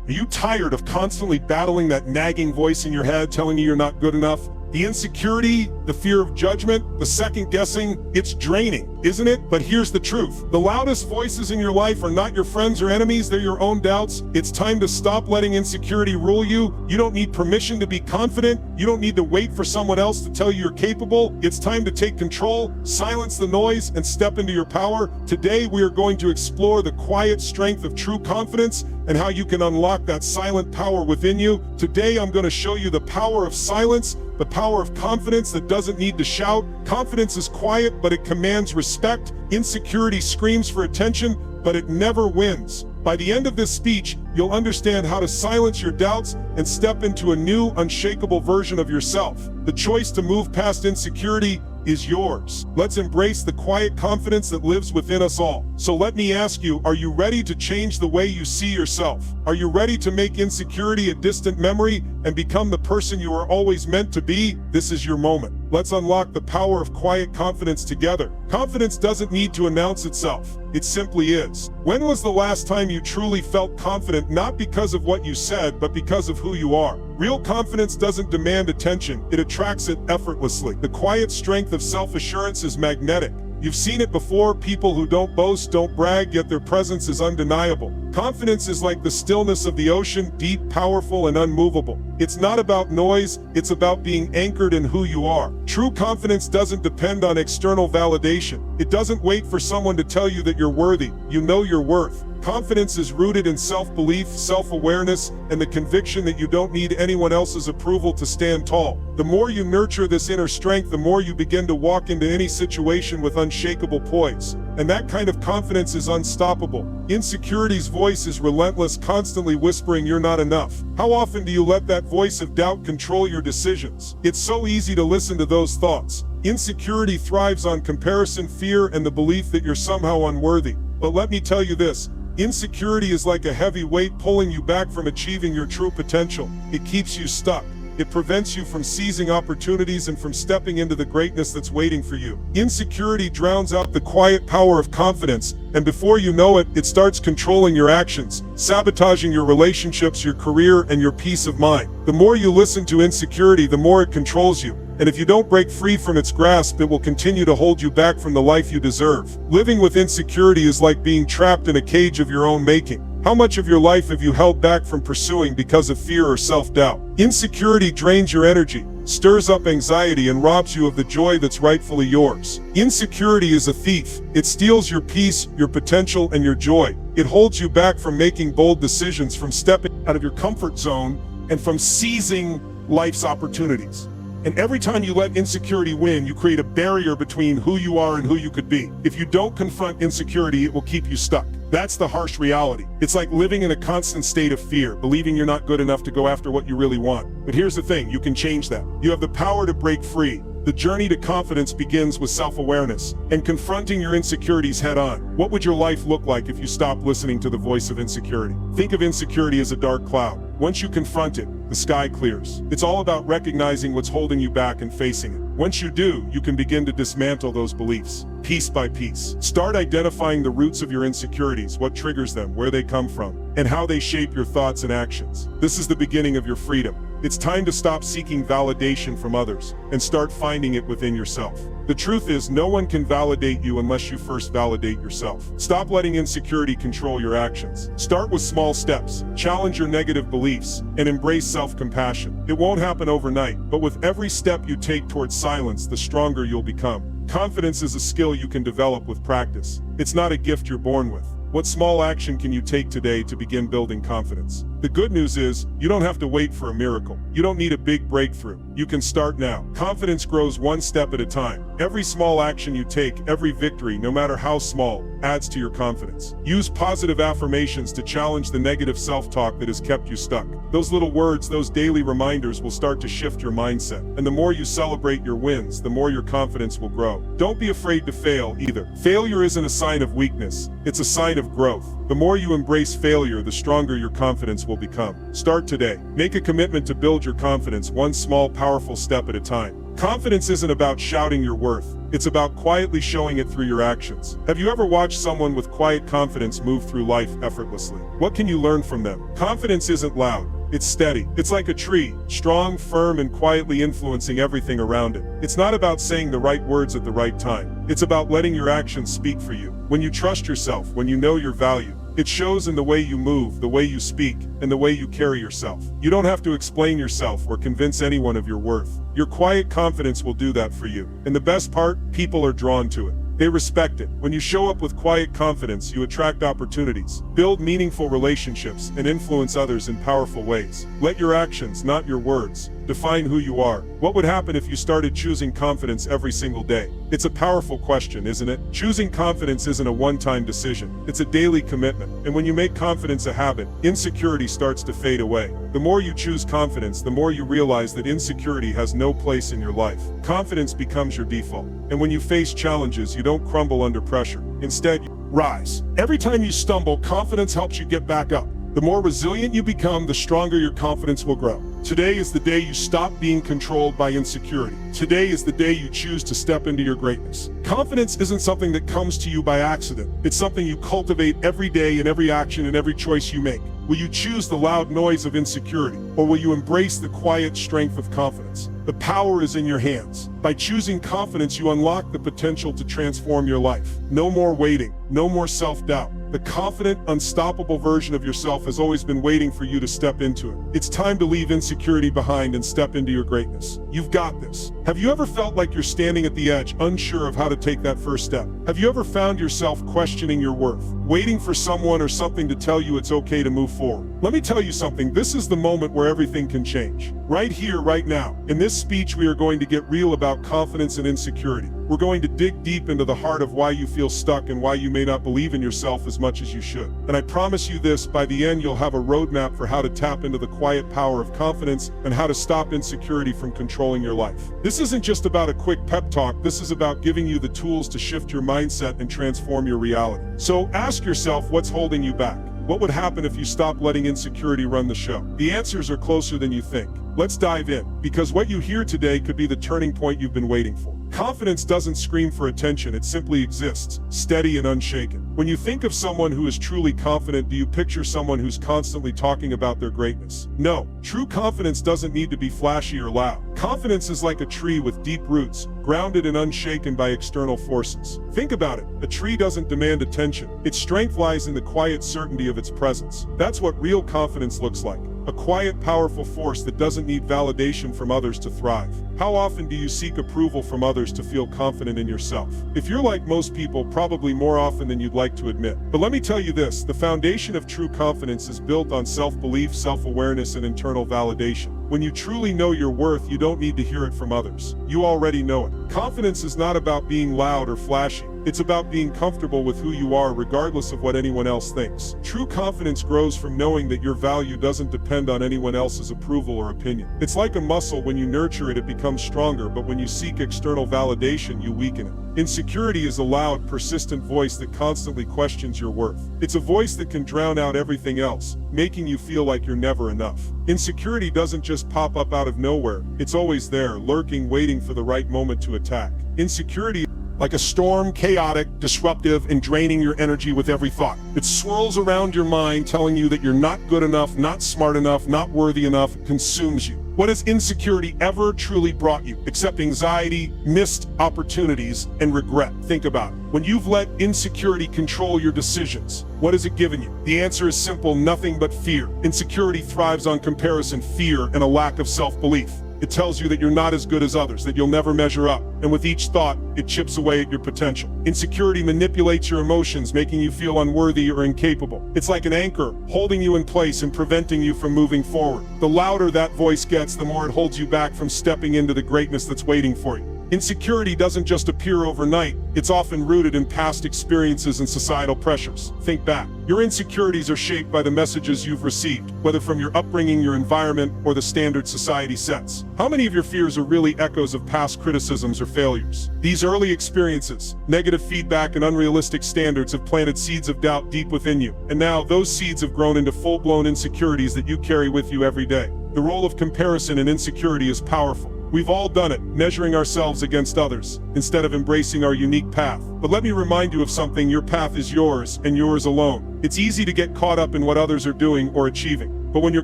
Are you tired of constantly battling that nagging voice in your head telling you you're not good enough? The insecurity, the fear of judgment, the second guessing, it's draining, isn't it? But here's the truth. The loudest voices in your life are not your friends or enemies, they're your own doubts. It's time to stop letting insecurity rule you. You don't need permission to be confident. You don't need to wait for someone else to tell you you're capable. It's time to take control, silence the noise, and step into your power. Today, we are going to explore the quiet strength of true confidence and how you can unlock that silent power within you. Today, I'm going to show you the power of silence, the power of confidence that doesn't need to shout. Confidence is quiet, but it commands respect. Insecurity screams for attention, but it never wins. By the end of this speech, you'll understand how to silence your doubts and step into a new, unshakable version of yourself. The choice to move past insecurity is yours. Let's embrace the quiet confidence that lives within us all. So let me ask you, are you ready to change the way you see yourself? Are you ready to make insecurity a distant memory and become the person you are always meant to be? This is your moment. Let's unlock the power of quiet confidence together. Confidence doesn't need to announce itself. It simply is. When was the last time you truly felt confident, not because of what you said, but because of who you are? Real confidence doesn't demand attention, it attracts it effortlessly. The quiet strength of self-assurance is magnetic. You've seen it before, people who don't boast, don't brag, yet their presence is undeniable. Confidence is like the stillness of the ocean, deep, powerful, and unmovable. It's not about noise, it's about being anchored in who you are. True confidence doesn't depend on external validation. It doesn't wait for someone to tell you that you're worthy. You know your worth. Confidence is rooted in self-belief, self-awareness, and the conviction that you don't need anyone else's approval to stand tall. The more you nurture this inner strength, the more you begin to walk into any situation with unshakable poise. And that kind of confidence is unstoppable. Insecurity's voice is relentless, constantly whispering you're not enough. How often do you let that voice of doubt control your decisions? It's so easy to listen to those thoughts. Insecurity thrives on comparison, fear, and the belief that you're somehow unworthy. But let me tell you this. Insecurity is like a heavy weight pulling you back from achieving your true potential. It keeps you stuck. It prevents you from seizing opportunities and from stepping into the greatness that's waiting for you. Insecurity drowns out the quiet power of confidence, and before you know it, it starts controlling your actions, sabotaging your relationships, your career, and your peace of mind. The more you listen to insecurity, the more it controls you. And if you don't break free from its grasp, it will continue to hold you back from the life you deserve. Living with insecurity is like being trapped in a cage of your own making. How much of your life have you held back from pursuing because of fear or self-doubt? Insecurity drains your energy, stirs up anxiety, and robs you of the joy that's rightfully yours. Insecurity is a thief. It steals your peace, your potential, and your joy. It holds you back from making bold decisions, from stepping out of your comfort zone, and from seizing life's opportunities. And every time you let insecurity win, you create a barrier between who you are and who you could be. If you don't confront insecurity, it will keep you stuck. That's the harsh reality. It's like living in a constant state of fear, believing you're not good enough to go after what you really want. But here's the thing, you can change that. You have the power to break free. The journey to confidence begins with self-awareness and confronting your insecurities head on. What would your life look like if you stopped listening to the voice of insecurity? Think of insecurity as a dark cloud. Once you confront it, the sky clears. It's all about recognizing what's holding you back and facing it. Once you do, you can begin to dismantle those beliefs, piece by piece. Start identifying the roots of your insecurities, what triggers them, where they come from, and how they shape your thoughts and actions. This is the beginning of your freedom. It's time to stop seeking validation from others and start finding it within yourself. The truth is, no one can validate you unless you first validate yourself. Stop letting insecurity control your actions. Start with small steps, challenge your negative beliefs, and embrace self-compassion. It won't happen overnight, but with every step you take towards silence, the stronger you'll become. Confidence is a skill you can develop with practice. It's not a gift you're born with. What small action can you take today to begin building confidence? The good news is, you don't have to wait for a miracle. You don't need a big breakthrough. You can start now. Confidence grows one step at a time. Every small action you take, every victory, no matter how small, adds to your confidence. Use positive affirmations to challenge the negative self-talk that has kept you stuck. Those little words, those daily reminders will start to shift your mindset. And the more you celebrate your wins, the more your confidence will grow. Don't be afraid to fail either. Failure isn't a sign of weakness. It's a sign of growth. The more you embrace failure, the stronger your confidence will become. Start today. Make a commitment to build your confidence one small, powerful step at a time. Confidence isn't about shouting your worth. It's about quietly showing it through your actions. Have you ever watched someone with quiet confidence move through life effortlessly? What can you learn from them? Confidence isn't loud. It's steady. It's like a tree, strong, firm, and quietly influencing everything around it. It's not about saying the right words at the right time. It's about letting your actions speak for you. When you trust yourself, when you know your value, it shows in the way you move, the way you speak, and the way you carry yourself. You don't have to explain yourself or convince anyone of your worth. Your quiet confidence will do that for you. And the best part, people are drawn to it. They respect it. When you show up with quiet confidence, you attract opportunities, build meaningful relationships, and influence others in powerful ways. Let your actions, not your words, define who you are. What would happen if you started choosing confidence every single day? It's a powerful question, isn't it? Choosing confidence isn't a one-time decision. It's a daily commitment. And when you make confidence a habit, insecurity starts to fade away. The more you choose confidence, the more you realize that insecurity has no place in your life. Confidence becomes your default. And when you face challenges, you don't crumble under pressure. Instead, you rise. Every time you stumble, confidence helps you get back up. The more resilient you become, the stronger your confidence will grow. Today is the day you stop being controlled by insecurity. Today is the day you choose to step into your greatness. Confidence isn't something that comes to you by accident. It's something you cultivate every day in every action and every choice you make. Will you choose the loud noise of insecurity, or will you embrace the quiet strength of confidence? The power is in your hands. By choosing confidence, you unlock the potential to transform your life. No more waiting, no more self-doubt. The confident, unstoppable version of yourself has always been waiting for you to step into it. It's time to leave insecurity behind and step into your greatness. You've got this. Have you ever felt like you're standing at the edge, unsure of how to take that first step? Have you ever found yourself questioning your worth, waiting for someone or something to tell you it's okay to move forward? Let me tell you something, this is the moment where everything can change. Right here, right now. In this speech, we are going to get real about confidence and insecurity. We're going to dig deep into the heart of why you feel stuck and why you may not believe in yourself as much as you should. And I promise you this, by the end you'll have a roadmap for how to tap into the quiet power of confidence and how to stop insecurity from controlling your life. This isn't just about a quick pep talk, this is about giving you the tools to shift your mindset and transform your reality. So ask yourself, what's holding you back? What would happen if you stopped letting insecurity run the show? The answers are closer than you think. Let's dive in, because what you hear today could be the turning point you've been waiting for. Confidence doesn't scream for attention, it simply exists, steady and unshaken. When you think of someone who is truly confident, do you picture someone who's constantly talking about their greatness? No, true confidence doesn't need to be flashy or loud. Confidence is like a tree with deep roots, grounded and unshaken by external forces. Think about it, a tree doesn't demand attention. Its strength lies in the quiet certainty of its presence. That's what real confidence looks like. A quiet, powerful force that doesn't need validation from others to thrive. How often do you seek approval from others to feel confident in yourself? If you're like most people, probably more often than you'd like to admit. But let me tell you this, the foundation of true confidence is built on self-belief, self-awareness, and internal validation. When you truly know your worth, you don't need to hear it from others. You already know it. Confidence is not about being loud or flashy. It's about being comfortable with who you are regardless of what anyone else thinks. True confidence grows from knowing that your value doesn't depend on anyone else's approval or opinion. It's like a muscle, when you nurture it, it becomes stronger, but when you seek external validation, you weaken it. Insecurity is a loud, persistent voice that constantly questions your worth. It's a voice that can drown out everything else, making you feel like you're never enough. Insecurity doesn't just pop up out of nowhere. It's always there, lurking, waiting for the right moment to attack. Insecurity, like a storm, chaotic, disruptive, and draining your energy with every thought. It swirls around your mind, telling you that you're not good enough, not smart enough, not worthy enough. It consumes you. What has insecurity ever truly brought you, except anxiety, missed opportunities, and regret? Think about it. When you've let insecurity control your decisions, what has it given you? The answer is simple, nothing but fear. Insecurity thrives on comparison, fear, and a lack of self-belief. It tells you that you're not as good as others, that you'll never measure up. And with each thought, it chips away at your potential. Insecurity manipulates your emotions, making you feel unworthy or incapable. It's like an anchor, holding you in place and preventing you from moving forward. The louder that voice gets, the more it holds you back from stepping into the greatness that's waiting for you. Insecurity doesn't just appear overnight, it's often rooted in past experiences and societal pressures. Think back. Your insecurities are shaped by the messages you've received, whether from your upbringing, your environment, or the standard society sets. How many of your fears are really echoes of past criticisms or failures? These early experiences, negative feedback, and unrealistic standards have planted seeds of doubt deep within you. And now those seeds have grown into full-blown insecurities that you carry with you every day. The role of comparison and insecurity is powerful. We've all done it, measuring ourselves against others, instead of embracing our unique path. But let me remind you of something: your path is yours, and yours alone. It's easy to get caught up in what others are doing or achieving. But when you're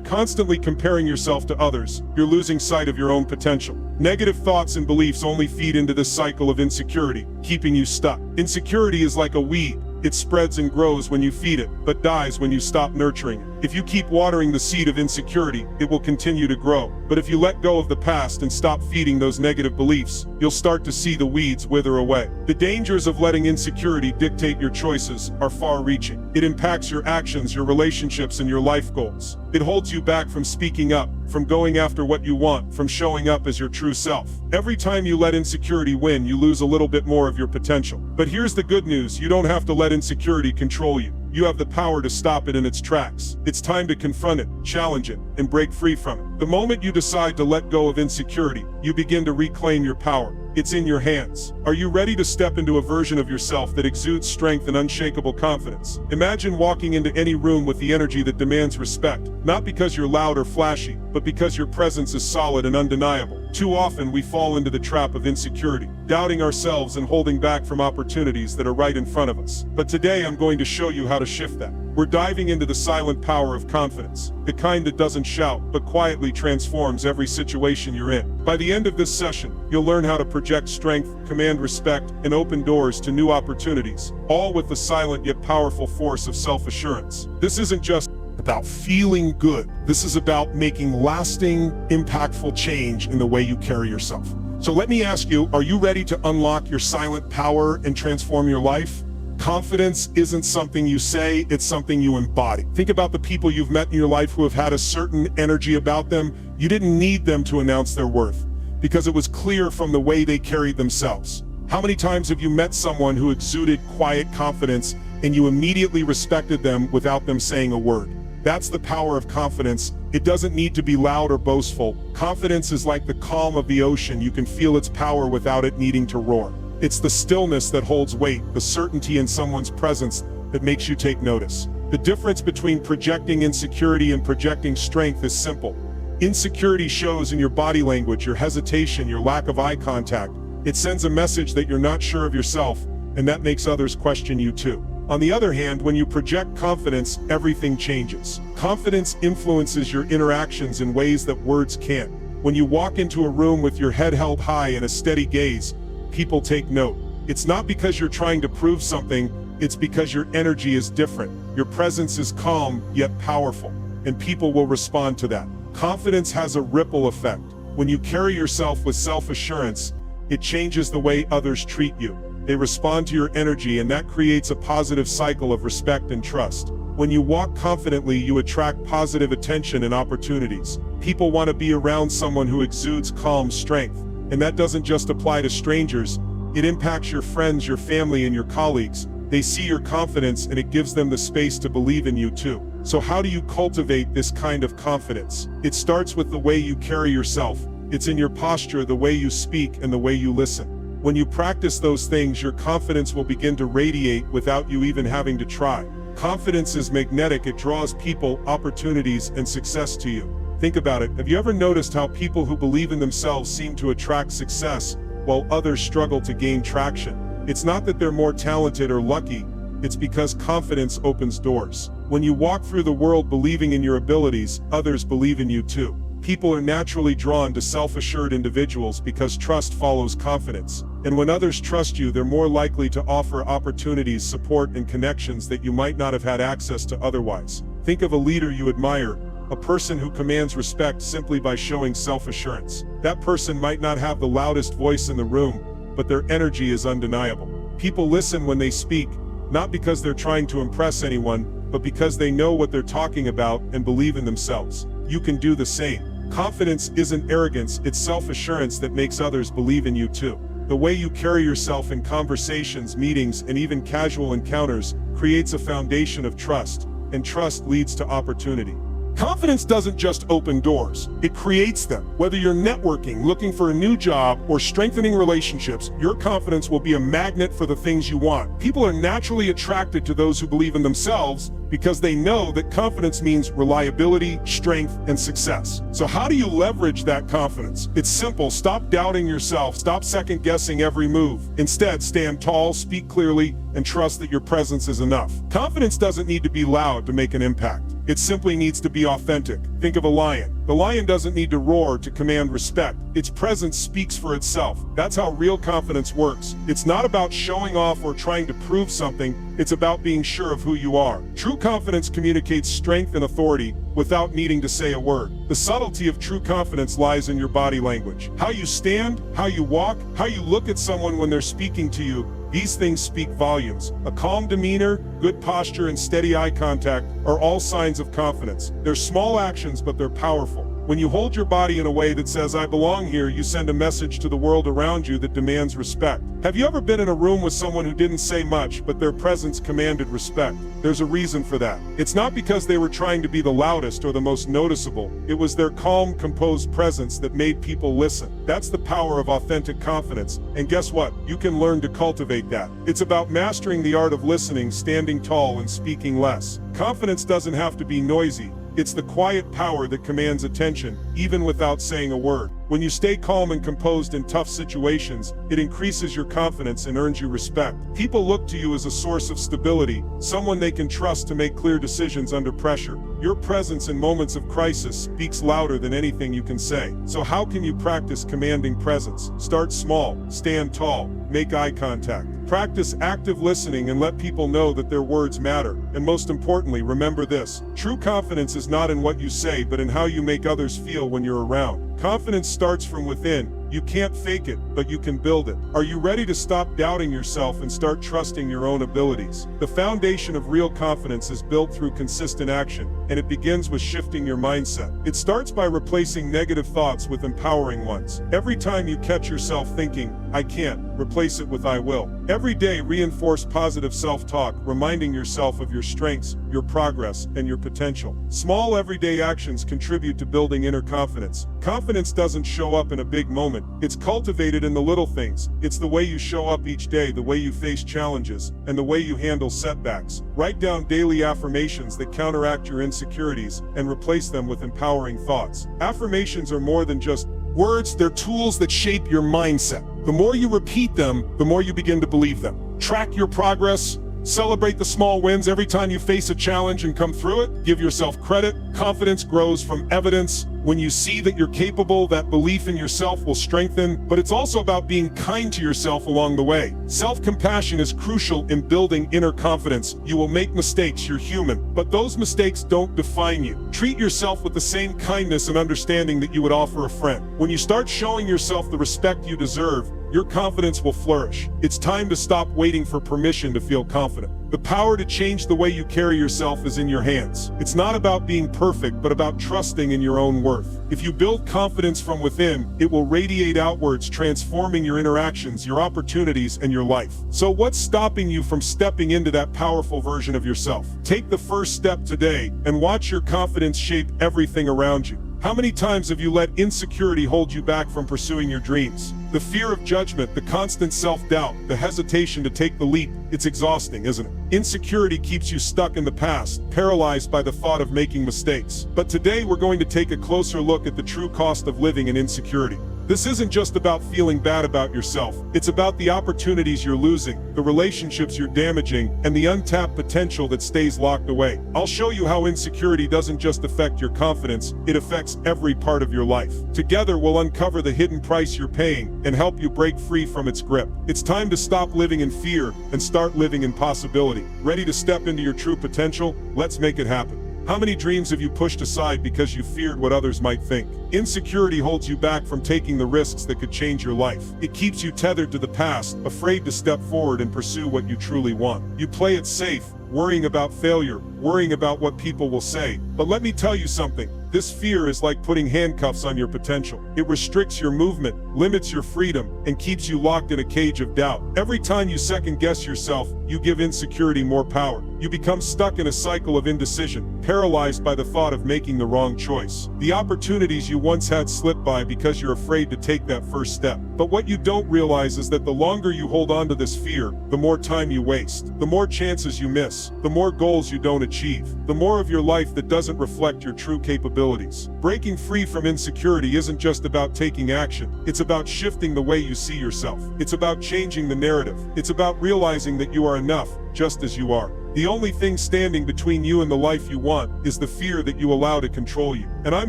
constantly comparing yourself to others, you're losing sight of your own potential. Negative thoughts and beliefs only feed into this cycle of insecurity, keeping you stuck. Insecurity is like a weed. It spreads and grows when you feed it, but dies when you stop nurturing it. If you keep watering the seed of insecurity, it will continue to grow. But if you let go of the past and stop feeding those negative beliefs, you'll start to see the weeds wither away. The dangers of letting insecurity dictate your choices are far-reaching. It impacts your actions, your relationships, and your life goals. It holds you back from speaking up, from going after what you want, from showing up as your true self. Every time you let insecurity win, you lose a little bit more of your potential. But here's the good news: you don't have to let insecurity control you. You have the power to stop it in its tracks. It's time to confront it, challenge it, and break free from it. The moment you decide to let go of insecurity, you begin to reclaim your power. It's in your hands. Are you ready to step into a version of yourself that exudes strength and unshakable confidence? Imagine walking into any room with the energy that demands respect, not because you're loud or flashy, but because your presence is solid and undeniable. Too often we fall into the trap of insecurity, doubting ourselves and holding back from opportunities that are right in front of us. But today I'm going to show you how to shift that. We're diving into the silent power of confidence, the kind that doesn't shout, but quietly transforms every situation you're in. By the end of this session, you'll learn how to project strength, command respect, and open doors to new opportunities, all with the silent yet powerful force of self-assurance. This isn't just about feeling good. This is about making lasting, impactful change in the way you carry yourself. So let me ask you, are you ready to unlock your silent power and transform your life? Confidence isn't something you say, it's something you embody. Think about the people you've met in your life who have had a certain energy about them. You didn't need them to announce their worth, because it was clear from the way they carried themselves. How many times have you met someone who exuded quiet confidence and you immediately respected them without them saying a word? That's the power of confidence. It doesn't need to be loud or boastful. Confidence is like the calm of the ocean. You can feel its power without it needing to roar. It's the stillness that holds weight, the certainty in someone's presence that makes you take notice. The difference between projecting insecurity and projecting strength is simple. Insecurity shows in your body language, your hesitation, your lack of eye contact. It sends a message that you're not sure of yourself, and that makes others question you too. On the other hand, when you project confidence, everything changes. Confidence influences your interactions in ways that words can't. When you walk into a room with your head held high and a steady gaze, people take note. It's not because you're trying to prove something, it's because your energy is different. Your presence is calm, yet powerful, and people will respond to that. Confidence has a ripple effect. When you carry yourself with self-assurance, it changes the way others treat you. They respond to your energy, and that creates a positive cycle of respect and trust. When you walk confidently, you attract positive attention and opportunities. People want to be around someone who exudes calm strength. And that doesn't just apply to strangers, it impacts your friends, your family, and your colleagues. They see your confidence and it gives them the space to believe in you too. So how do you cultivate this kind of confidence? It starts with the way you carry yourself. It's in your posture, the way you speak, and the way you listen. When you practice those things, your confidence will begin to radiate without you even having to try. Confidence is magnetic. It draws people, opportunities, and success to you. Think about it. Have you ever noticed how people who believe in themselves seem to attract success, while others struggle to gain traction? It's not that they're more talented or lucky, it's because confidence opens doors. When you walk through the world believing in your abilities, others believe in you too. People are naturally drawn to self-assured individuals because trust follows confidence. And when others trust you, they're more likely to offer opportunities, support, and connections that you might not have had access to otherwise. Think of a leader you admire, a person who commands respect simply by showing self-assurance. That person might not have the loudest voice in the room, but their energy is undeniable. People listen when they speak, not because they're trying to impress anyone, but because they know what they're talking about and believe in themselves. You can do the same. Confidence isn't arrogance, it's self-assurance that makes others believe in you too. The way you carry yourself in conversations, meetings, and even casual encounters creates a foundation of trust, and trust leads to opportunity. Confidence doesn't just open doors, it creates them. Whether you're networking, looking for a new job, or strengthening relationships, your confidence will be a magnet for the things you want. People are naturally attracted to those who believe in themselves because they know that confidence means reliability, strength, and success. So how do you leverage that confidence? It's simple. Stop doubting yourself. Stop second-guessing every move. Instead, stand tall, speak clearly, and trust that your presence is enough. Confidence doesn't need to be loud to make an impact. It simply needs to be authentic. Think of a lion. The lion doesn't need to roar to command respect. Its presence speaks for itself. That's how real confidence works. It's not about showing off or trying to prove something. It's about being sure of who you are. True confidence communicates strength and authority without needing to say a word. The subtlety of true confidence lies in your body language. How you stand, how you walk, how you look at someone when they're speaking to you. These things speak volumes. A calm demeanor, good posture, and steady eye contact are all signs of confidence. They're small actions, but they're powerful. When you hold your body in a way that says, "I belong here," you send a message to the world around you that demands respect. Have you ever been in a room with someone who didn't say much, but their presence commanded respect? There's a reason for that. It's not because they were trying to be the loudest or the most noticeable. It was their calm, composed presence that made people listen. That's the power of authentic confidence. And guess what? You can learn to cultivate that. It's about mastering the art of listening, standing tall, and speaking less. Confidence doesn't have to be noisy. It's the quiet power that commands attention, even without saying a word. When you stay calm and composed in tough situations, it increases your confidence and earns you respect. People look to you as a source of stability, someone they can trust to make clear decisions under pressure. Your presence in moments of crisis speaks louder than anything you can say. So how can you practice commanding presence? Start small, stand tall, make eye contact. Practice active listening and let people know that their words matter. And most importantly, remember this: true confidence is not in what you say, but in how you make others feel when you're around. Confidence starts from within. You can't fake it, but you can build it. Are you ready to stop doubting yourself and start trusting your own abilities? The foundation of real confidence is built through consistent action, and it begins with shifting your mindset. It starts by replacing negative thoughts with empowering ones. Every time you catch yourself thinking, "I can't," replace it with "I will." Every day, reinforce positive self-talk, reminding yourself of your strengths, your progress, and your potential. Small everyday actions contribute to building inner confidence. Confidence doesn't show up in a big moment. It's cultivated in the little things. It's the way you show up each day, the way you face challenges, and the way you handle setbacks. Write down daily affirmations that counteract your insecurities and replace them with empowering thoughts. Affirmations are more than just words, they're tools that shape your mindset. The more you repeat them, the more you begin to believe them. Track your progress. Celebrate the small wins every time you face a challenge and come through it. Give yourself credit. Confidence grows from evidence. When you see that you're capable, that belief in yourself will strengthen. But it's also about being kind to yourself along the way. Self-compassion is crucial in building inner confidence. You will make mistakes, you're human, but those mistakes don't define you. Treat yourself with the same kindness and understanding that you would offer a friend. When you start showing yourself the respect you deserve, your confidence will flourish. It's time to stop waiting for permission to feel confident. The power to change the way you carry yourself is in your hands. It's not about being perfect, but about trusting in your own worth. If you build confidence from within, it will radiate outwards, transforming your interactions, your opportunities, and your life. So what's stopping you from stepping into that powerful version of yourself? Take the first step today and watch your confidence shape everything around you. How many times have you let insecurity hold you back from pursuing your dreams? The fear of judgment, the constant self-doubt, the hesitation to take the leap, it's exhausting, isn't it? Insecurity keeps you stuck in the past, paralyzed by the thought of making mistakes. But today we're going to take a closer look at the true cost of living in insecurity. This isn't just about feeling bad about yourself. It's about the opportunities you're losing, the relationships you're damaging, and the untapped potential that stays locked away. I'll show you how insecurity doesn't just affect your confidence, it affects every part of your life. Together we'll uncover the hidden price you're paying and help you break free from its grip. It's time to stop living in fear and start living in possibility. Ready to step into your true potential? Let's make it happen. How many dreams have you pushed aside because you feared what others might think? Insecurity holds you back from taking the risks that could change your life. It keeps you tethered to the past, afraid to step forward and pursue what you truly want. You play it safe, worrying about failure, worrying about what people will say. But let me tell you something. This fear is like putting handcuffs on your potential. It restricts your movement, limits your freedom, and keeps you locked in a cage of doubt. Every time you second guess yourself, you give insecurity more power. You become stuck in a cycle of indecision, paralyzed by the thought of making the wrong choice. The opportunities you once had slip by because you're afraid to take that first step. But what you don't realize is that the longer you hold on to this fear, the more time you waste, the more chances you miss, the more goals you don't achieve, the more of your life that doesn't reflect your true capabilities. Breaking free from insecurity isn't just about taking action. It's about shifting the way you see yourself. It's about changing the narrative. It's about realizing that you are enough, just as you are. The only thing standing between you and the life you want is the fear that you allow to control you. And I'm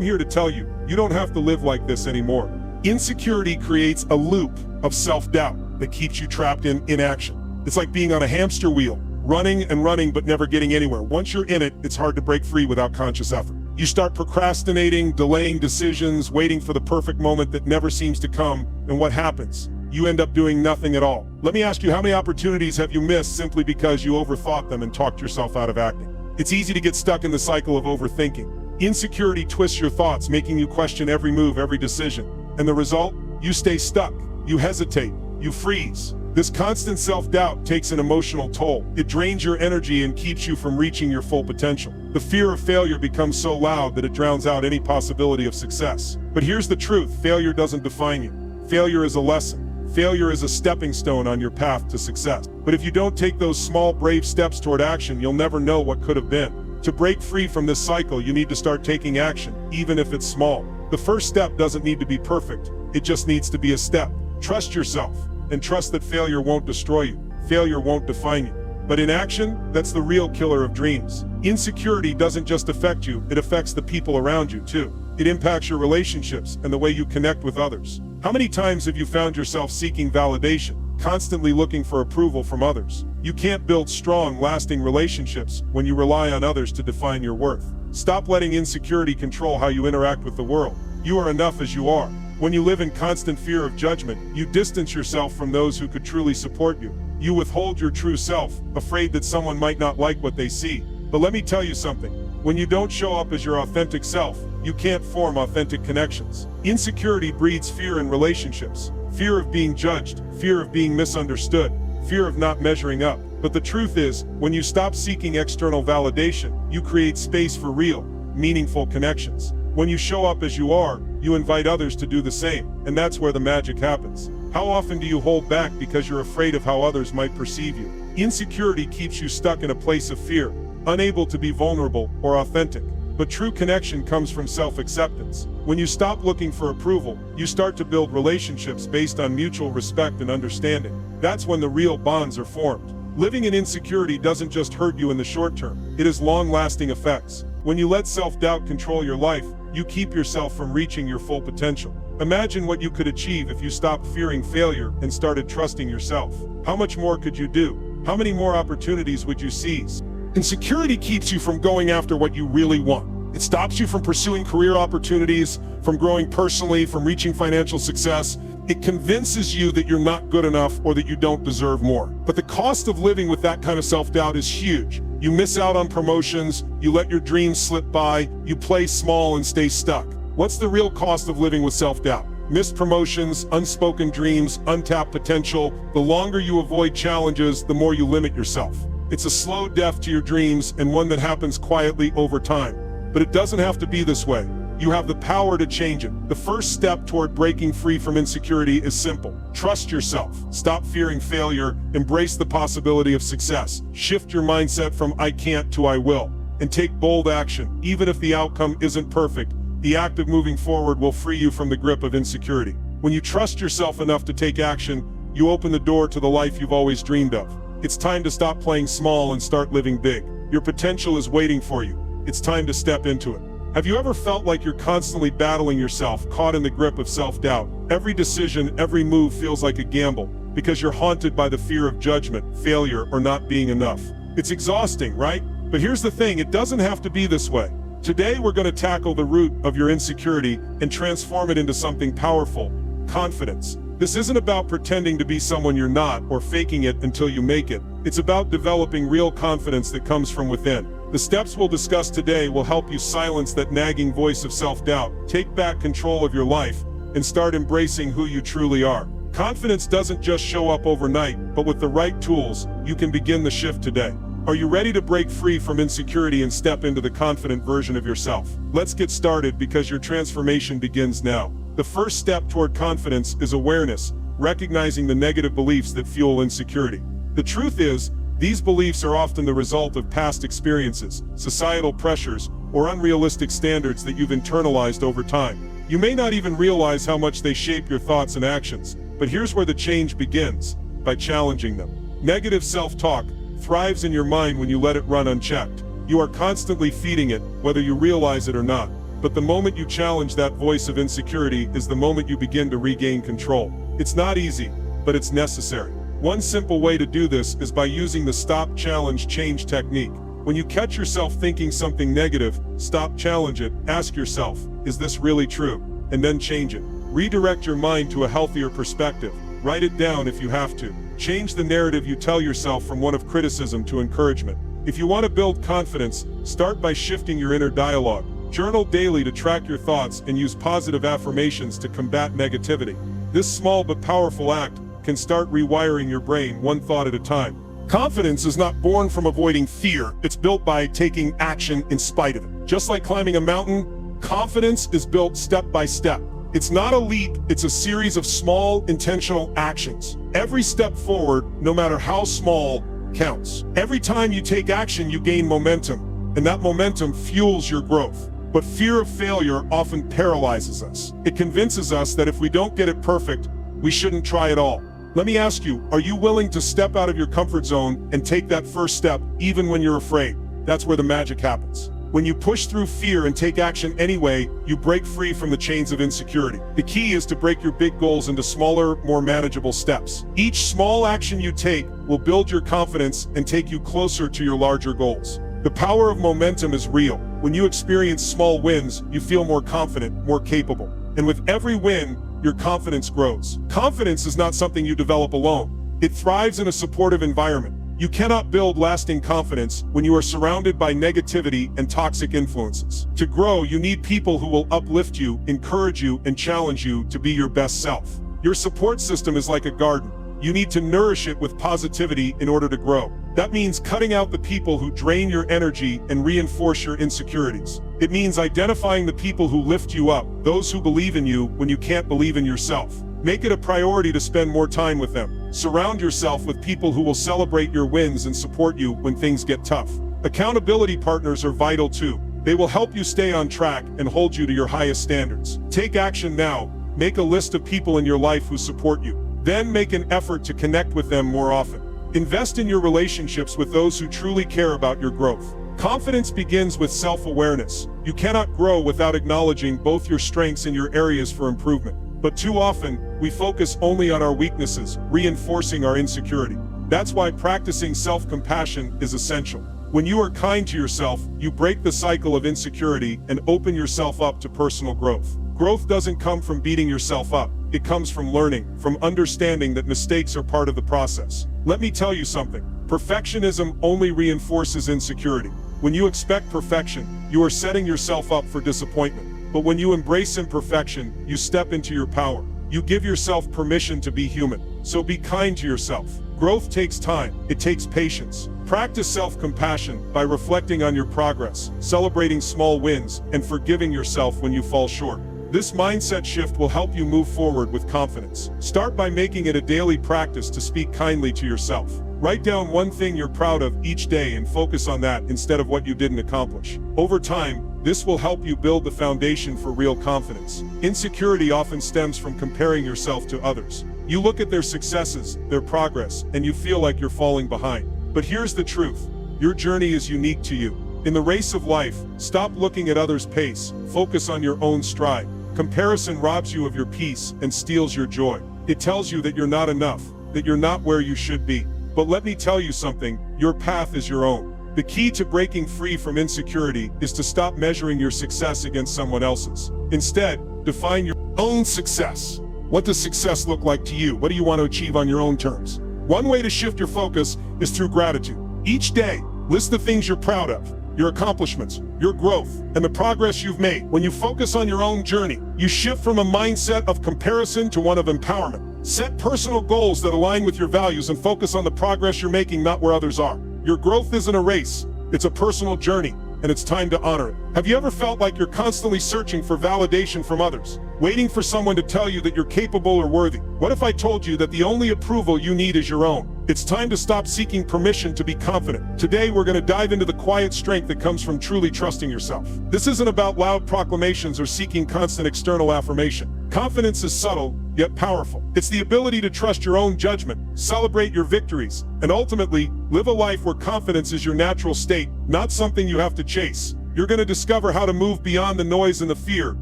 here to tell you, you don't have to live like this anymore. Insecurity creates a loop of self-doubt that keeps you trapped in inaction. It's like being on a hamster wheel, running and running but never getting anywhere. Once you're in it, it's hard to break free without conscious effort. You start procrastinating, delaying decisions, waiting for the perfect moment that never seems to come, and what happens? You end up doing nothing at all. Let me ask you, how many opportunities have you missed simply because you overthought them and talked yourself out of acting? It's easy to get stuck in the cycle of overthinking. Insecurity twists your thoughts, making you question every move, every decision. And the result? You stay stuck. You hesitate. You freeze. This constant self-doubt takes an emotional toll. It drains your energy and keeps you from reaching your full potential. The fear of failure becomes so loud that it drowns out any possibility of success. But here's the truth: failure doesn't define you. Failure is a lesson. Failure is a stepping stone on your path to success. But if you don't take those small, brave steps toward action, you'll never know what could have been. To break free from this cycle, you need to start taking action, even if it's small. The first step doesn't need to be perfect. It just needs to be a step. Trust yourself, and trust that failure won't destroy you. Failure won't define you. But inaction, that's the real killer of dreams. Insecurity doesn't just affect you, it affects the people around you too. It impacts your relationships and the way you connect with others. How many times have you found yourself seeking validation, constantly looking for approval from others? You can't build strong, lasting relationships when you rely on others to define your worth. Stop letting insecurity control how you interact with the world. You are enough as you are. When you live in constant fear of judgment, you distance yourself from those who could truly support you. You withhold your true self, afraid that someone might not like what they see. But let me tell you something. When you don't show up as your authentic self, you can't form authentic connections. Insecurity breeds fear in relationships. Fear of being judged, fear of being misunderstood, fear of not measuring up. But the truth is, when you stop seeking external validation, you create space for real, meaningful connections. When you show up as you are, you invite others to do the same, and that's where the magic happens. How often do you hold back because you're afraid of how others might perceive you? Insecurity keeps you stuck in a place of fear, unable to be vulnerable or authentic. But true connection comes from self-acceptance. When you stop looking for approval, you start to build relationships based on mutual respect and understanding. That's when the real bonds are formed. Living in insecurity doesn't just hurt you in the short term, it has long-lasting effects. When you let self-doubt control your life, you keep yourself from reaching your full potential. Imagine what you could achieve if you stopped fearing failure and started trusting yourself. How much more could you do? How many more opportunities would you seize? Insecurity keeps you from going after what you really want. It stops you from pursuing career opportunities, from growing personally, from reaching financial success. It convinces you that you're not good enough or that you don't deserve more. But the cost of living with that kind of self-doubt is huge. You miss out on promotions, you let your dreams slip by, you play small and stay stuck. What's the real cost of living with self-doubt? Missed promotions, unspoken dreams, untapped potential. The longer you avoid challenges, the more you limit yourself. It's a slow death to your dreams, and one that happens quietly over time. But it doesn't have to be this way. You have the power to change it. The first step toward breaking free from insecurity is simple. Trust yourself. Stop fearing failure. Embrace the possibility of success. Shift your mindset from "I can't" to "I will." And take bold action. Even if the outcome isn't perfect, the act of moving forward will free you from the grip of insecurity. When you trust yourself enough to take action, you open the door to the life you've always dreamed of. It's time to stop playing small and start living big. Your potential is waiting for you. It's time to step into it. Have you ever felt like you're constantly battling yourself, caught in the grip of self-doubt? Every decision, every move feels like a gamble, because you're haunted by the fear of judgment, failure, or not being enough. It's exhausting, right? But here's the thing, it doesn't have to be this way. Today we're going to tackle the root of your insecurity and transform it into something powerful: confidence. This isn't about pretending to be someone you're not or faking it until you make it. It's about developing real confidence that comes from within. The steps we'll discuss today will help you silence that nagging voice of self-doubt, take back control of your life, and start embracing who you truly are. Confidence doesn't just show up overnight, but with the right tools, you can begin the shift today. Are you ready to break free from insecurity and step into the confident version of yourself? Let's get started because your transformation begins now. The first step toward confidence is awareness, recognizing the negative beliefs that fuel insecurity. The truth is, these beliefs are often the result of past experiences, societal pressures, or unrealistic standards that you've internalized over time. You may not even realize how much they shape your thoughts and actions, but here's where the change begins, by challenging them. Negative self-talk thrives in your mind when you let it run unchecked. You are constantly feeding it, whether you realize it or not. But the moment you challenge that voice of insecurity is the moment you begin to regain control. It's not easy, but it's necessary. One simple way to do this is by using the stop, challenge, change technique. When you catch yourself thinking something negative, stop, challenge it, ask yourself, is this really true? And then change it. Redirect your mind to a healthier perspective. Write it down if you have to. Change the narrative you tell yourself from one of criticism to encouragement. If you want to build confidence, start by shifting your inner dialogue. Journal daily to track your thoughts and use positive affirmations to combat negativity. This small but powerful act can start rewiring your brain one thought at a time. Confidence is not born from avoiding fear. It's built by taking action in spite of it. Just like climbing a mountain, confidence is built step by step. It's not a leap, it's a series of small, intentional actions. Every step forward, no matter how small, counts. Every time you take action, you gain momentum, and that momentum fuels your growth. But fear of failure often paralyzes us. It convinces us that if we don't get it perfect, we shouldn't try at all. Let me ask you, are you willing to step out of your comfort zone and take that first step, even when you're afraid? That's where the magic happens. When you push through fear and take action anyway, you break free from the chains of insecurity. The key is to break your big goals into smaller, more manageable steps. Each small action you take will build your confidence and take you closer to your larger goals. The power of momentum is real. When you experience small wins, you feel more confident, more capable. And with every win, your confidence grows. Confidence is not something you develop alone. It thrives in a supportive environment. You cannot build lasting confidence when you are surrounded by negativity and toxic influences. To grow, you need people who will uplift you, encourage you, and challenge you to be your best self. Your support system is like a garden. You need to nourish it with positivity in order to grow. That means cutting out the people who drain your energy and reinforce your insecurities. It means identifying the people who lift you up, those who believe in you when you can't believe in yourself. Make it a priority to spend more time with them. Surround yourself with people who will celebrate your wins and support you when things get tough. Accountability partners are vital too. They will help you stay on track and hold you to your highest standards. Take action now. Make a list of people in your life who support you. Then make an effort to connect with them more often. Invest in your relationships with those who truly care about your growth. Confidence begins with self-awareness. You cannot grow without acknowledging both your strengths and your areas for improvement. But too often, we focus only on our weaknesses, reinforcing our insecurity. That's why practicing self-compassion is essential. When you are kind to yourself, you break the cycle of insecurity and open yourself up to personal growth. Growth doesn't come from beating yourself up. It comes from learning, from understanding that mistakes are part of the process. Let me tell you something. Perfectionism only reinforces insecurity. When you expect perfection, you are setting yourself up for disappointment. But when you embrace imperfection, you step into your power. You give yourself permission to be human. So be kind to yourself. Growth takes time. It takes patience. Practice self-compassion by reflecting on your progress, celebrating small wins, and forgiving yourself when you fall short. This mindset shift will help you move forward with confidence. Start by making it a daily practice to speak kindly to yourself. Write down one thing you're proud of each day and focus on that instead of what you didn't accomplish. Over time, this will help you build the foundation for real confidence. Insecurity often stems from comparing yourself to others. You look at their successes, their progress, and you feel like you're falling behind. But here's the truth. Your journey is unique to you. In the race of life, stop looking at others' pace. Focus on your own stride. Comparison robs you of your peace and steals your joy. It tells you that you're not enough, that you're not where you should be. But let me tell you something, your path is your own. The key to breaking free from insecurity is to stop measuring your success against someone else's. Instead, define your own success. What does success look like to you? What do you want to achieve on your own terms? One way to shift your focus is through gratitude. Each day, list the things you're proud of. your accomplishments, your growth, and the progress you've made. When you focus on your own journey, you shift from a mindset of comparison to one of empowerment. Set personal goals that align with your values and focus on the progress you're making, not where others are. Your growth isn't a race, it's a personal journey, and it's time to honor it. Have you ever felt like you're constantly searching for validation from others, waiting for someone to tell you that you're capable or worthy? What if I told you that the only approval you need is your own? It's time to stop seeking permission to be confident. Today, we're going to dive into the quiet strength that comes from truly trusting yourself. This isn't about loud proclamations or seeking constant external affirmation. Confidence is subtle, yet powerful. It's the ability to trust your own judgment, celebrate your victories, and ultimately, live a life where confidence is your natural state, not something you have to chase. You're going to discover how to move beyond the noise and the fear,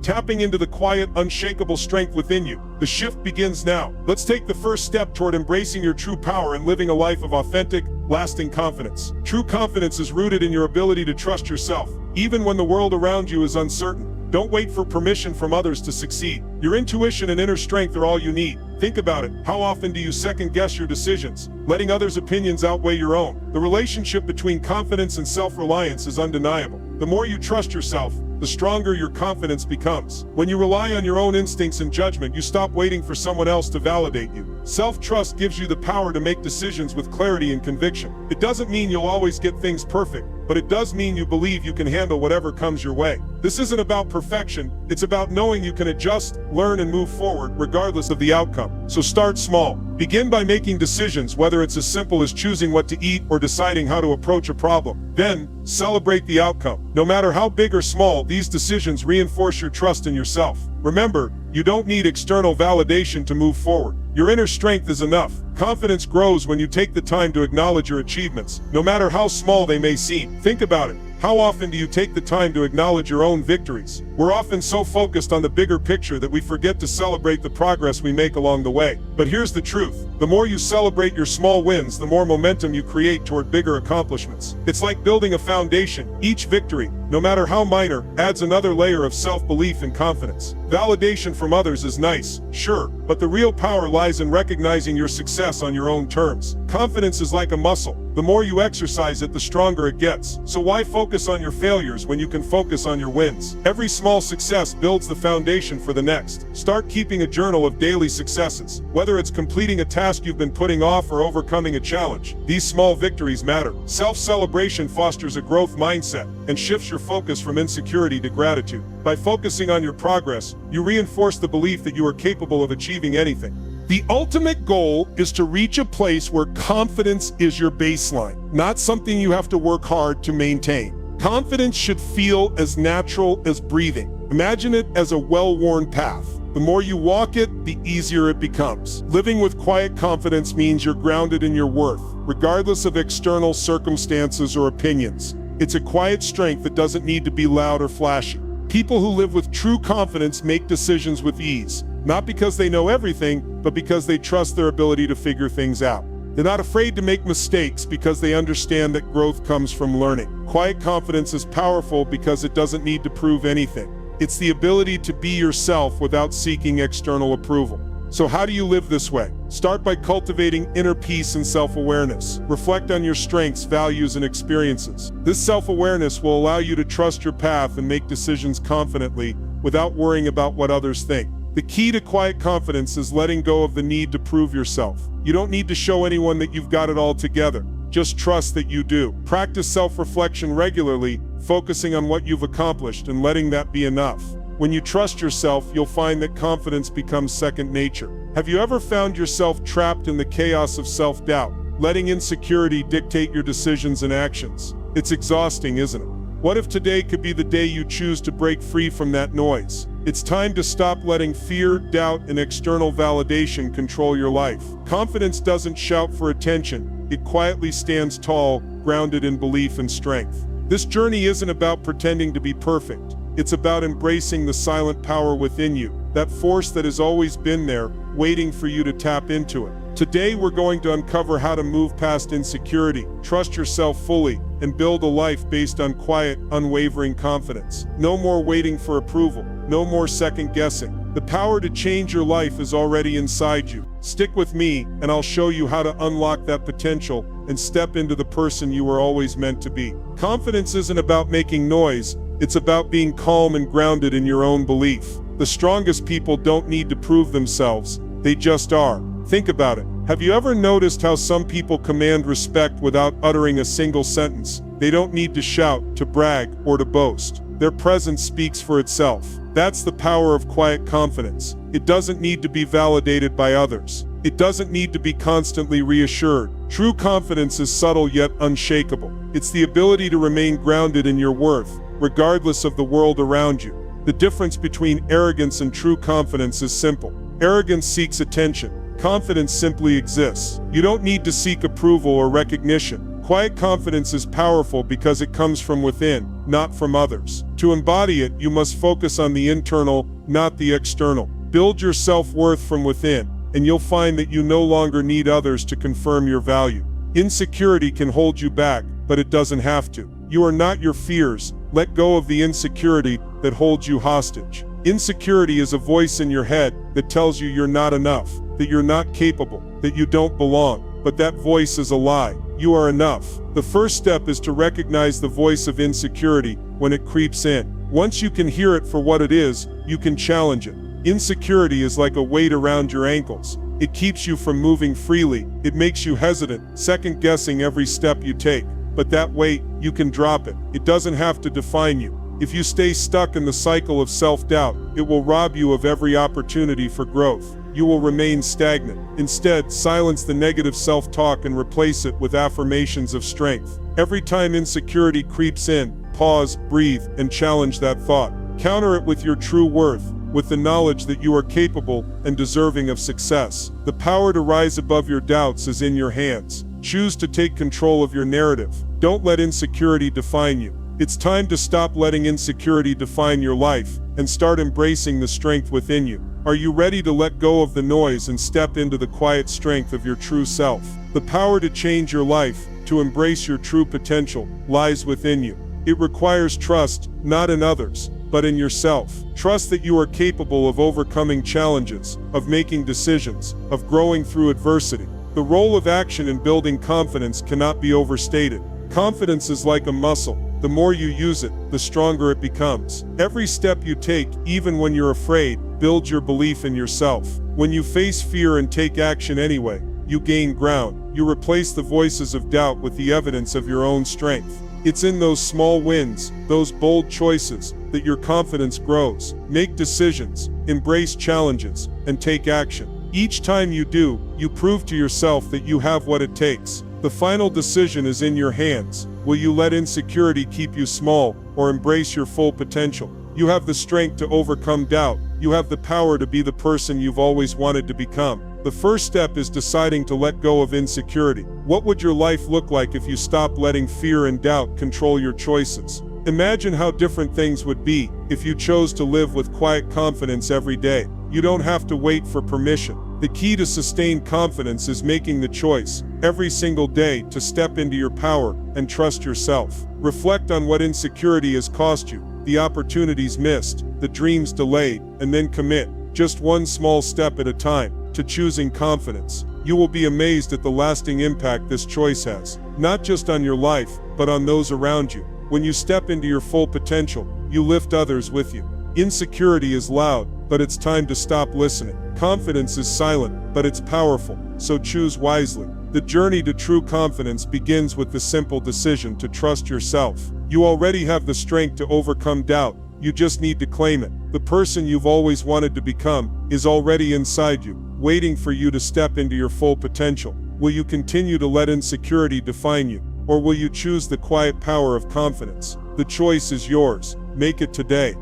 tapping into the quiet, unshakable strength within you. The shift begins now. Let's take the first step toward embracing your true power and living a life of authentic, lasting confidence. True confidence is rooted in your ability to trust yourself, even when the world around you is uncertain. Don't wait for permission from others to succeed. Your intuition and inner strength are all you need. Think about it. How often do you second-guess your decisions, letting others' opinions outweigh your own? The relationship between confidence and self-reliance is undeniable. The more you trust yourself, the stronger your confidence becomes. When you rely on your own instincts and judgment, you stop waiting for someone else to validate you. Self-trust gives you the power to make decisions with clarity and conviction. It doesn't mean you'll always get things perfect, but it does mean you believe you can handle whatever comes your way. This isn't about perfection, it's about knowing you can adjust, learn, and move forward regardless of the outcome. So start small. Begin by making decisions, whether it's as simple as choosing what to eat or deciding how to approach a problem. Then, celebrate the outcome. No matter how big or small, these decisions reinforce your trust in yourself. Remember, you don't need external validation to move forward. Your inner strength is enough. Confidence grows when you take the time to acknowledge your achievements, no matter how small they may seem. Think about it. How often do you take the time to acknowledge your own victories? We're often so focused on the bigger picture that we forget to celebrate the progress we make along the way. But here's the truth. The more you celebrate your small wins, the more momentum you create toward bigger accomplishments. It's like building a foundation. Each victory, no matter how minor, adds another layer of self-belief and confidence. Validation from others is nice, sure, but the real power lies in recognizing your success on your own terms. Confidence is like a muscle. The more you exercise it, the stronger it gets. So why focus on your failures when you can focus on your wins? Every small success builds the foundation for the next. Start keeping a journal of daily successes. Whether it's completing a task you've been putting off or overcoming a challenge, these small victories matter. Self-celebration fosters a growth mindset and shifts your focus from insecurity to gratitude. By focusing on your progress, you reinforce the belief that you are capable of achieving anything. The ultimate goal is to reach a place where confidence is your baseline, not something you have to work hard to maintain. Confidence should feel as natural as breathing. Imagine it as a well-worn path. The more you walk it, the easier it becomes. Living with quiet confidence means you're grounded in your worth, regardless of external circumstances or opinions. It's a quiet strength that doesn't need to be loud or flashy. People who live with true confidence make decisions with ease, not because they know everything, but because they trust their ability to figure things out. They're not afraid to make mistakes because they understand that growth comes from learning. Quiet confidence is powerful because it doesn't need to prove anything. It's the ability to be yourself without seeking external approval. So how do you live this way? Start by cultivating inner peace and self-awareness. Reflect on your strengths, values, and experiences. This self-awareness will allow you to trust your path and make decisions confidently without worrying about what others think. The key to quiet confidence is letting go of the need to prove yourself. You don't need to show anyone that you've got it all together. Just trust that you do. Practice self-reflection regularly, focusing on what you've accomplished and letting that be enough. When you trust yourself, you'll find that confidence becomes second nature. Have you ever found yourself trapped in the chaos of self-doubt, letting insecurity dictate your decisions and actions? It's exhausting, isn't it? What if today could be the day you choose to break free from that noise? It's time to stop letting fear, doubt, and external validation control your life. Confidence doesn't shout for attention. It quietly stands tall, grounded in belief and strength. This journey isn't about pretending to be perfect. It's about embracing the silent power within you, that force that has always been there, waiting for you to tap into it. Today, we're going to uncover how to move past insecurity, trust yourself fully, and build a life based on quiet, unwavering confidence. No more waiting for approval. No more second guessing. The power to change your life is already inside you. Stick with me, and I'll show you how to unlock that potential and step into the person you were always meant to be. Confidence isn't about making noise, it's about being calm and grounded in your own belief. The strongest people don't need to prove themselves, they just are. Think about it. Have you ever noticed how some people command respect without uttering a single sentence? They don't need to shout, to brag, or to boast. Their presence speaks for itself. That's the power of quiet confidence. It doesn't need to be validated by others. It doesn't need to be constantly reassured. True confidence is subtle yet unshakable. It's the ability to remain grounded in your worth, regardless of the world around you. The difference between arrogance and true confidence is simple. Arrogance seeks attention. Confidence simply exists. You don't need to seek approval or recognition. Quiet confidence is powerful because it comes from within, not from others. To embody it, you must focus on the internal, not the external. Build your self-worth from within, and you'll find that you no longer need others to confirm your value. Insecurity can hold you back, but it doesn't have to. You are not your fears. Let go of the insecurity that holds you hostage. Insecurity is a voice in your head that tells you you're not enough, that you're not capable, that you don't belong. But that voice is a lie. You are enough. The first step is to recognize the voice of insecurity when it creeps in. Once you can hear it for what it is, you can challenge it. Insecurity is like a weight around your ankles. It keeps you from moving freely. It makes you hesitant, second-guessing every step you take. But that weight, you can drop it. It doesn't have to define you. If you stay stuck in the cycle of self-doubt, it will rob you of every opportunity for growth. You will remain stagnant. Instead, silence the negative self-talk and replace it with affirmations of strength. Every time insecurity creeps in, pause, breathe, and challenge that thought. Counter it with your true worth, with the knowledge that you are capable and deserving of success. The power to rise above your doubts is in your hands. Choose to take control of your narrative. Don't let insecurity define you. It's time to stop letting insecurity define your life and start embracing the strength within you. Are you ready to let go of the noise and step into the quiet strength of your true self? The power to change your life, to embrace your true potential, lies within you. It requires trust, not in others, but in yourself. Trust that you are capable of overcoming challenges, of making decisions, of growing through adversity. The role of action in building confidence cannot be overstated. Confidence is like a muscle. The more you use it, the stronger it becomes. Every step you take, even when you're afraid, builds your belief in yourself. When you face fear and take action anyway, you gain ground. You replace the voices of doubt with the evidence of your own strength. It's in those small wins, those bold choices, that your confidence grows. Make decisions, embrace challenges, and take action. Each time you do, you prove to yourself that you have what it takes. The final decision is in your hands. Will you let insecurity keep you small, or embrace your full potential? You have the strength to overcome doubt. You have the power to be the person you've always wanted to become. The first step is deciding to let go of insecurity. What would your life look like if you stopped letting fear and doubt control your choices? Imagine how different things would be if you chose to live with quiet confidence every day. You don't have to wait for permission. The key to sustained confidence is making the choice, every single day, to step into your power and trust yourself. Reflect on what insecurity has cost you, the opportunities missed, the dreams delayed, and then commit, just one small step at a time, to choosing confidence. You will be amazed at the lasting impact this choice has, not just on your life, but on those around you. When you step into your full potential, you lift others with you. Insecurity is loud, but it's time to stop listening. Confidence is silent, but it's powerful, so choose wisely. The journey to true confidence begins with the simple decision to trust yourself. You already have the strength to overcome doubt. You just need to claim it. The person you've always wanted to become is already inside you, waiting for you to step into your full potential. Will you continue to let insecurity define you, or will you choose the quiet power of confidence? The choice is yours. Make it today.